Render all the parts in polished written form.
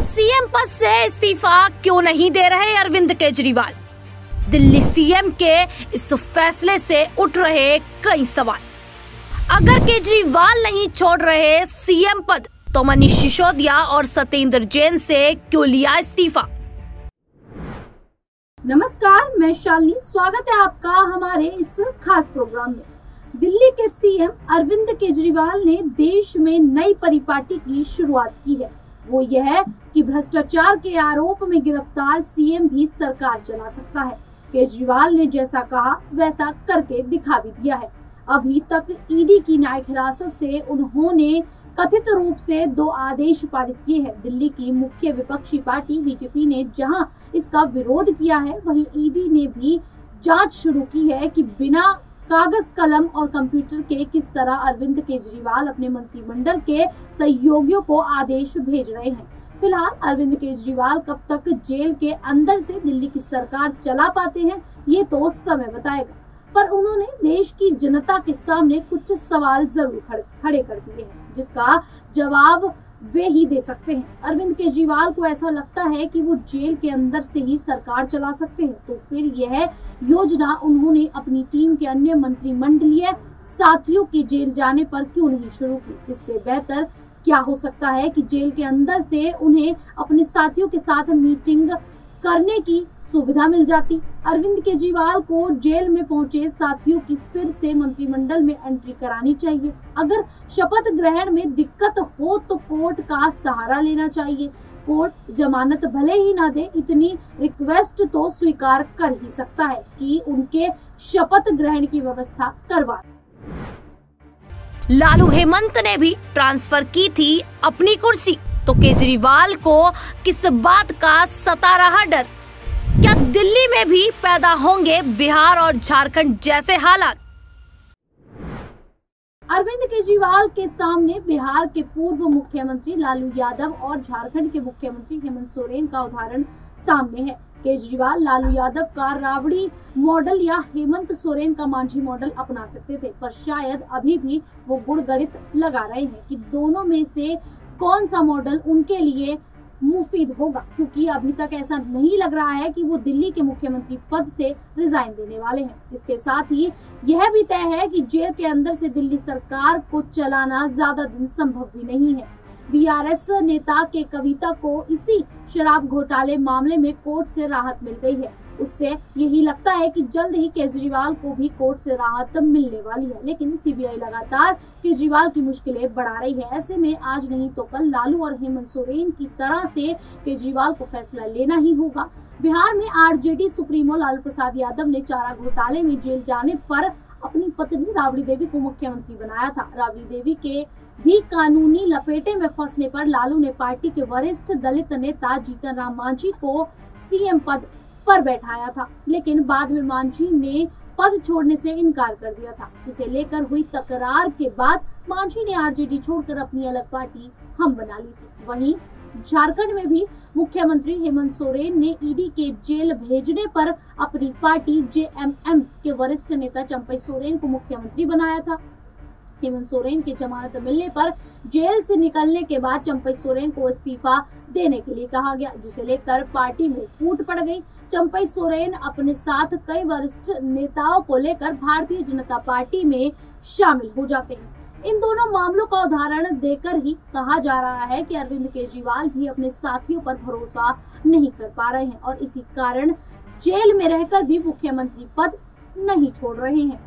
CM पद से इस्तीफा क्यों नहीं दे रहे अरविंद केजरीवाल? दिल्ली सीएम के इस फैसले से उठ रहे कई सवाल। अगर केजरीवाल नहीं छोड़ रहे सीएम पद तो मनीष सिसोदिया और सत्येंद्र जैन से क्यों लिया इस्तीफा? नमस्कार, मैं शालिनी। स्वागत है आपका हमारे इस खास प्रोग्राम में। दिल्ली के सीएम अरविंद केजरीवाल ने देश में नई परिपाटी की शुरुआत की है। वो यह है कि भ्रष्टाचार के आरोप में गिरफ्तार सीएम भी सरकार चला सकता है। केजरीवाल ने जैसा कहा वैसा करके दिखा भी दिया है। अभी तक ईडी की न्यायिक हिरासत से उन्होंने कथित रूप से 2 आदेश पारित किए हैं। दिल्ली की मुख्य विपक्षी पार्टी बीजेपी ने जहां इसका विरोध किया है, वहीं ईडी ने भी जांच शुरू की है कि बिना कागज कलम और कंप्यूटर के किस तरह अरविंद केजरीवाल अपने मंत्रिमंडल के सहयोगियों को आदेश भेज रहे हैं। फिलहाल अरविंद केजरीवाल कब तक जेल के अंदर से दिल्ली की सरकार चला पाते हैं, ये तो समय बताएगा। पर उन्होंने देश की जनता के सामने कुछ सवाल जरूर खड़े कर दिए हैं, जिसका जवाब वे ही दे सकते हैं। अरविंद केजरीवाल को ऐसा लगता है कि वो जेल के अंदर से ही सरकार चला सकते हैं, तो फिर यह योजना उन्होंने अपनी टीम के अन्य मंत्रिमंडलीय साथियों के जेल जाने पर क्यों नहीं शुरू की? इससे बेहतर क्या हो सकता है कि जेल के अंदर से उन्हें अपने साथियों के साथ मीटिंग करने की सुविधा मिल जाती। अरविंद केजरीवाल को जेल में पहुंचे साथियों की फिर से मंत्रिमंडल में एंट्री करानी चाहिए। अगर शपथ ग्रहण में दिक्कत हो तो कोर्ट का सहारा लेना चाहिए। कोर्ट जमानत भले ही ना दे, इतनी रिक्वेस्ट तो स्वीकार कर ही सकता है कि उनके शपथ ग्रहण की व्यवस्था करवा। लालू हेमंत ने भी ट्रांसफर की थी अपनी कुर्सी, तो केजरीवाल को किस बात का सता रहा डर? क्या दिल्ली में भी पैदा होंगे बिहार और झारखंड जैसे हालात? अरविंद केजरीवाल के सामने बिहार के पूर्व मुख्यमंत्री लालू यादव और झारखंड के मुख्यमंत्री हेमंत सोरेन का उदाहरण सामने है। केजरीवाल लालू यादव का राबड़ी मॉडल या हेमंत सोरेन का मांझी मॉडल अपना सकते थे, पर शायद अभी भी वो गुड़गणित लगा रहे हैं कि दोनों में से कौन सा मॉडल उनके लिए मुफीद होगा, क्योंकि अभी तक ऐसा नहीं लग रहा है कि वो दिल्ली के मुख्यमंत्री पद से रिजाइन देने वाले हैं। इसके साथ ही यह भी तय है कि जेल के अंदर से दिल्ली सरकार को चलाना ज्यादा दिन संभव भी नहीं है। बीआरएस नेता के कविता को इसी शराब घोटाले मामले में कोर्ट से राहत मिल गई है। उससे यही लगता है कि जल्द ही केजरीवाल को भी कोर्ट से राहत मिलने वाली है, लेकिन सीबीआई लगातार केजरीवाल की मुश्किलें बढ़ा रही है। ऐसे में आज नहीं तो कल लालू और हेमंत सोरेन की तरह से केजरीवाल को फैसला लेना ही होगा। बिहार में आरजेडी सुप्रीमो लालू प्रसाद यादव ने चारा घोटाले में जेल जाने पर अपनी पत्नी राबड़ी देवी को मुख्यमंत्री बनाया था। राबड़ी देवी के भी कानूनी लपेटे में फंसने पर लालू ने पार्टी के वरिष्ठ दलित नेता जीतन राम मांझी को सीएम पद पर बैठाया था, लेकिन बाद में मांझी ने पद छोड़ने से इनकार कर दिया था। इसे लेकर हुई तकरार के बाद मांझी ने आरजेडी छोड़कर अपनी अलग पार्टी हम बना ली थी। वहीं झारखंड में भी मुख्यमंत्री हेमंत सोरेन ने ईडी के जेल भेजने पर अपनी पार्टी जेएमएम के वरिष्ठ नेता चंपई सोरेन को मुख्यमंत्री बनाया था। हेमंत सोरेन की जमानत मिलने पर जेल से निकलने के बाद चंपई सोरेन को इस्तीफा देने के लिए कहा गया, जिसे लेकर पार्टी में फूट पड़ गई। चंपई सोरेन अपने साथ कई वरिष्ठ नेताओं को लेकर भारतीय जनता पार्टी में शामिल हो जाते हैं। इन दोनों मामलों का उदाहरण देकर ही कहा जा रहा है कि अरविंद केजरीवाल भी अपने साथियों पर भरोसा नहीं कर पा रहे हैं और इसी कारण जेल में रहकर भी मुख्यमंत्री पद नहीं छोड़ रहे हैं।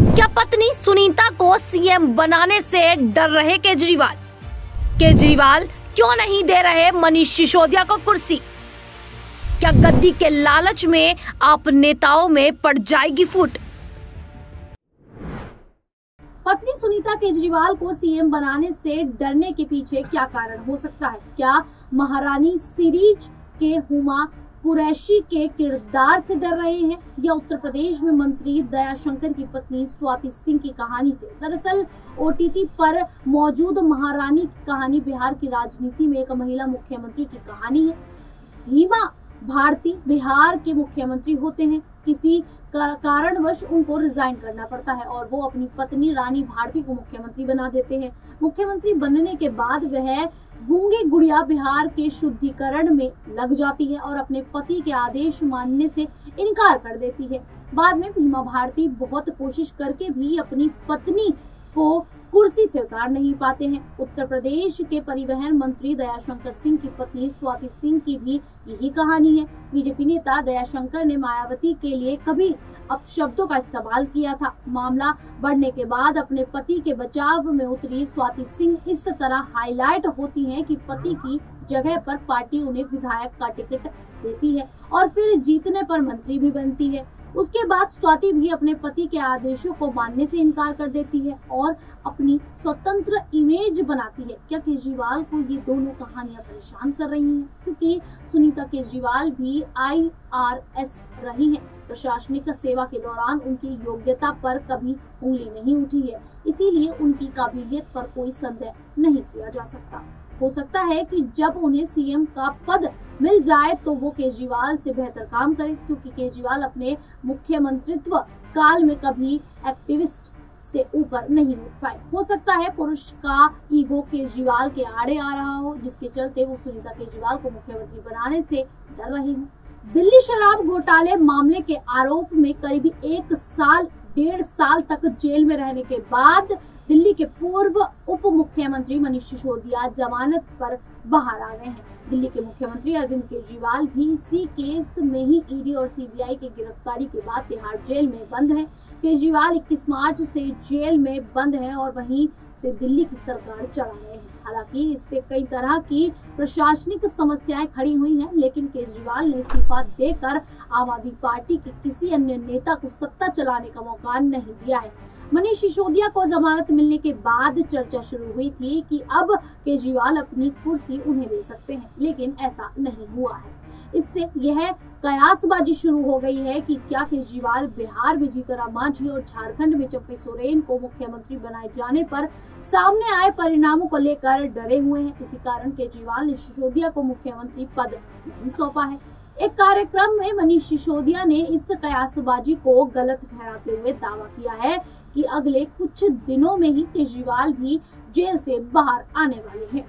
क्या पत्नी सुनीता को सीएम बनाने से डर रहे केजरीवाल? केजरीवाल क्यों नहीं दे रहे मनीष सिसोदिया को कुर्सी? क्या गद्दी के लालच में आप नेताओं में पड़ जाएगी फूट? पत्नी सुनीता केजरीवाल को सीएम बनाने से डरने के पीछे क्या कारण हो सकता है? क्या महारानी सीरीज के हुमा कुरैशी के किरदार से डर रहे हैं, या उत्तर प्रदेश में मंत्री दयाशंकर की पत्नी स्वाति सिंह की कहानी से? दरअसल ओटीटी पर मौजूद महारानी की कहानी बिहार की राजनीति में एक महिला मुख्यमंत्री की कहानी है। भीमा भारती बिहार के मुख्यमंत्री होते हैं, किसी कारणवश उनको रिजाइन करना पड़ता है और वो अपनी पत्नी रानी भारती को मुख्यमंत्री बना देते हैं। मुख्यमंत्री बनने के बाद वह गूंगी गुड़िया बिहार के शुद्धिकरण में लग जाती है और अपने पति के आदेश मानने से इनकार कर देती है। बाद में भीमा भारती बहुत कोशिश करके भी अपनी पत्नी को कुर्सी से उतार नहीं पाते हैं। उत्तर प्रदेश के परिवहन मंत्री दयाशंकर सिंह की पत्नी स्वाति सिंह की भी यही कहानी है। बीजेपी नेता दयाशंकर ने मायावती के लिए कभी अपशब्दों का इस्तेमाल किया था। मामला बढ़ने के बाद अपने पति के बचाव में उतरी स्वाति सिंह इस तरह हाईलाइट होती हैं कि पति की जगह पर पार्टी उन्हें विधायक का टिकट देती है और फिर जीतने पर मंत्री भी बनती है। उसके बाद स्वाति भी अपने पति के आदेशों को मानने से इनकार कर देती है और अपनी स्वतंत्र इमेज बनाती है। क्या केजरीवाल को ये दोनों कहानियां परेशान कर रही हैं? क्योंकि सुनीता केजरीवाल भी IRS रही हैं। प्रशासनिक सेवा के दौरान उनकी योग्यता पर कभी उंगली नहीं उठी है, इसीलिए उनकी काबिलियत पर कोई संदेह नहीं किया जा सकता। हो सकता है कि जब उन्हें CM का पद मिल जाए तो वो केजरीवाल से बेहतर काम करें, क्योंकि केजरीवाल अपने मुख्यमंत्रित्व काल में कभी एक्टिविस्ट से ऊपर नहीं उठ पाए। हो सकता है पुरुष का ईगो केजरीवाल के आड़े आ रहा हो, जिसके चलते वो सुनीता केजरीवाल को मुख्यमंत्री बनाने से डर रहे हैं। दिल्ली शराब घोटाले मामले के आरोप में करीब 1.5 साल तक जेल में रहने के बाद दिल्ली के पूर्व उप मुख्यमंत्री मनीष सिसोदिया जमानत पर बाहर आ गए हैं। दिल्ली के मुख्यमंत्री अरविंद केजरीवाल भी इसी केस में ही ED और CBI की गिरफ्तारी के बाद तिहाड़ जेल में बंद हैं। केजरीवाल 21 मार्च से जेल में बंद हैं और वहीं से दिल्ली की सरकार चला रहे हैं। हालांकि इससे कई तरह की प्रशासनिक समस्याएं खड़ी हुई हैं, लेकिन केजरीवाल ने इस्तीफा देकर आम आदमी पार्टी के किसी अन्य नेता को सत्ता चलाने का मौका नहीं दिया है। मनीष सिसोदिया को जमानत मिलने के बाद चर्चा शुरू हुई थी कि अब केजरीवाल अपनी कुर्सी उन्हें दे सकते हैं, लेकिन ऐसा नहीं हुआ है। इससे यह कयासबाजी शुरू हो गई है कि क्या केजरीवाल बिहार में जीतनराम मांझी और झारखंड में चंपई सोरेन को मुख्यमंत्री बनाए जाने पर सामने आए परिणामों को लेकर डरे हुए हैं। इसी कारण केजरीवाल ने सिसोदिया को मुख्यमंत्री पद नहीं सौंपा है। एक कार्यक्रम में मनीष सिसोदिया ने इस कयासबाजी को गलत ठहराते हुए दावा किया है कि अगले कुछ दिनों में ही केजरीवाल भी जेल से बाहर आने वाले हैं।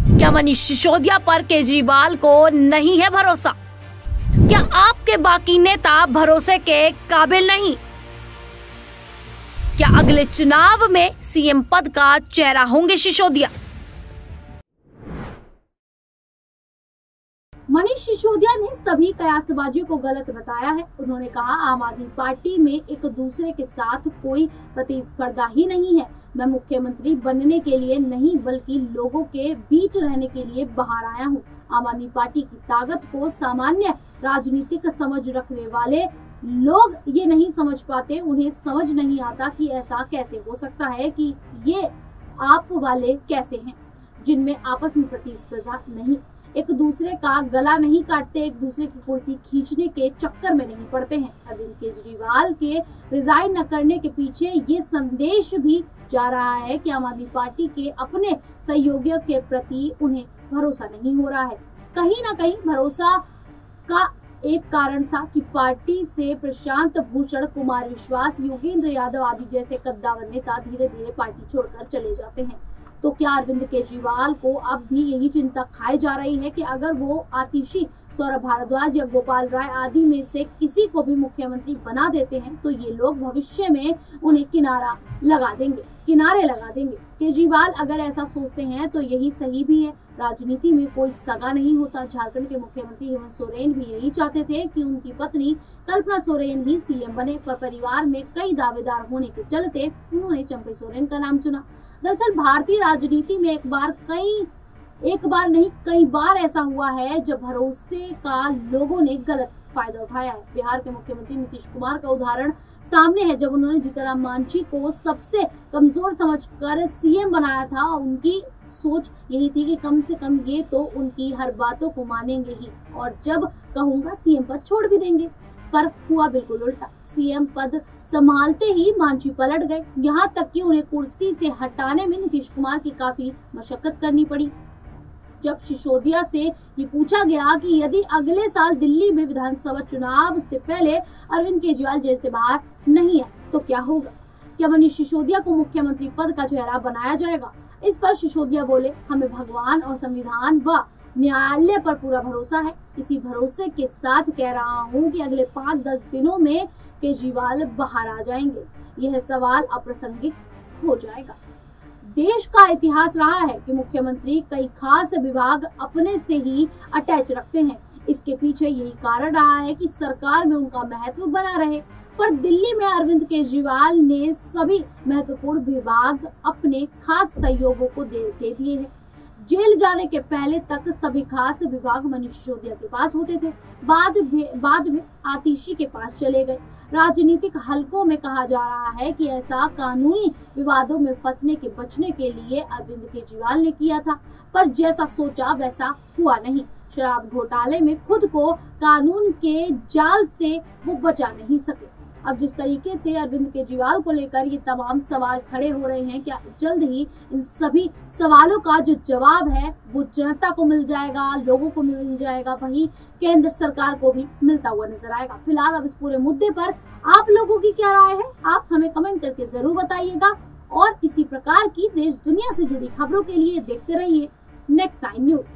क्या मनीष सिसोदिया पर केजरीवाल को नहीं है भरोसा? क्या आपके बाकी नेता भरोसे के काबिल नहीं? क्या अगले चुनाव में CM पद का चेहरा होंगे सिसोदिया? मनीष सिसोदिया ने सभी कयासबाजियों को गलत बताया है। उन्होंने कहा, आम आदमी पार्टी में एक दूसरे के साथ कोई प्रतिस्पर्धा ही नहीं है। मैं मुख्यमंत्री बनने के लिए नहीं बल्कि लोगों के बीच रहने के लिए बाहर आया हूँ। आम आदमी पार्टी की ताकत को सामान्य राजनीतिक समझ रखने वाले लोग ये नहीं समझ पाते। उन्हें समझ नहीं आता कि ऐसा कैसे हो सकता है कि ये आप वाले कैसे हैं जिनमें आपस में प्रतिस्पर्धा नहीं, एक दूसरे का गला नहीं काटते, एक दूसरे की कुर्सी खींचने के चक्कर में नहीं पड़ते हैं। अरविंद केजरीवाल के रिजाइन न करने के पीछे ये संदेश भी जा रहा है कि आम आदमी पार्टी के अपने सहयोगियों के प्रति उन्हें भरोसा नहीं हो रहा है। कहीं ना कहीं भरोसा का एक कारण था कि पार्टी से प्रशांत भूषण, कुमार विश्वास, योगेंद्र यादव आदि जैसे कद्दावर नेता धीरे धीरे पार्टी छोड़कर चले जाते हैं। तो क्या अरविंद केजरीवाल को अब भी यही चिंता खाई जा रही है कि अगर वो आतिशी, सौरभ भारद्वाज या गोपाल राय आदि में से किसी को भी मुख्यमंत्री बना देते हैं तो ये लोग भविष्य में उन्हें किनारे लगा देंगे। केजरीवाल अगर ऐसा सोचते हैं तो यही सही भी है। राजनीति में कोई सगा नहीं होता। झारखंड के मुख्यमंत्री हेमंत सोरेन भी यही चाहते थे कि उनकी पत्नी कल्पना सोरेन ही CM बने, पर परिवार में कई दावेदार होने के चलते उन्होंने चंपई सोरेन का नाम चुना। दरअसल भारतीय राजनीति में एक बार नहीं कई बार ऐसा हुआ है जब भरोसे का लोगों ने गलत फायदा उठाया है। बिहार के मुख्यमंत्री नीतीश कुमार का उदाहरण सामने है। जब उन्होंने जीतनराम मांझी को सबसे कमजोर समझकर CM बनाया था, उनकी सोच यही थी कि कम से कम ये तो उनकी हर बातों को मानेंगे ही और जब कहूंगा CM पद छोड़ भी देंगे। पर हुआ बिल्कुल उल्टा। CM पद संभालते ही मांझी पलट गए। यहाँ तक कि उन्हें कुर्सी से हटाने में नीतीश कुमार की काफी मशक्कत करनी पड़ी। जब सिसोदिया से ये पूछा गया कि यदि अगले साल दिल्ली में विधानसभा चुनाव से पहले अरविंद केजरीवाल जेल से बाहर नहीं आए तो क्या होगा, क्या मनीष सिसोदिया को मुख्यमंत्री पद का चेहरा बनाया जाएगा। इस पर सिसोदिया बोले, हमें भगवान और संविधान व न्यायालय पर पूरा भरोसा है। इसी भरोसे के साथ कह रहा हूँ कि अगले 5-10 दिनों में केजरीवाल बाहर आ जाएंगे। यह सवाल अप्रासंगिक हो जाएगा। देश का इतिहास रहा है कि मुख्यमंत्री कई खास विभाग अपने से ही अटैच रखते हैं। इसके पीछे यही कारण रहा है कि सरकार में उनका महत्व बना रहे। पर दिल्ली में अरविंद केजरीवाल ने सभी महत्वपूर्ण विभाग अपने खास सहयोगों को दे दिए हैं। जेल जाने के पहले तक सभी खास विभाग मनीष सिसोदिया के पास होते थे, बाद में आतिशी के पास चले गए। राजनीतिक हलकों में कहा जा रहा है कि ऐसा कानूनी विवादों में फंसने के बचने के लिए अरविंद केजरीवाल ने किया था, पर जैसा सोचा वैसा हुआ नहीं। शराब घोटाले में खुद को कानून के जाल से वो बचा नहीं सके। अब जिस तरीके से अरविंद केजरीवाल को लेकर ये तमाम सवाल खड़े हो रहे हैं, क्या जल्द ही इन सभी सवालों का जो जवाब है वो जनता को मिल जाएगा, लोगों को मिल जाएगा, वहीं केंद्र सरकार को भी मिलता हुआ नजर आएगा। फिलहाल अब इस पूरे मुद्दे पर आप लोगों की क्या राय है, आप हमें कमेंट करके जरूर बताइएगा। और इसी प्रकार की देश दुनिया से जुड़ी खबरों के लिए देखते रहिए नेक्स्ट 9 न्यूज।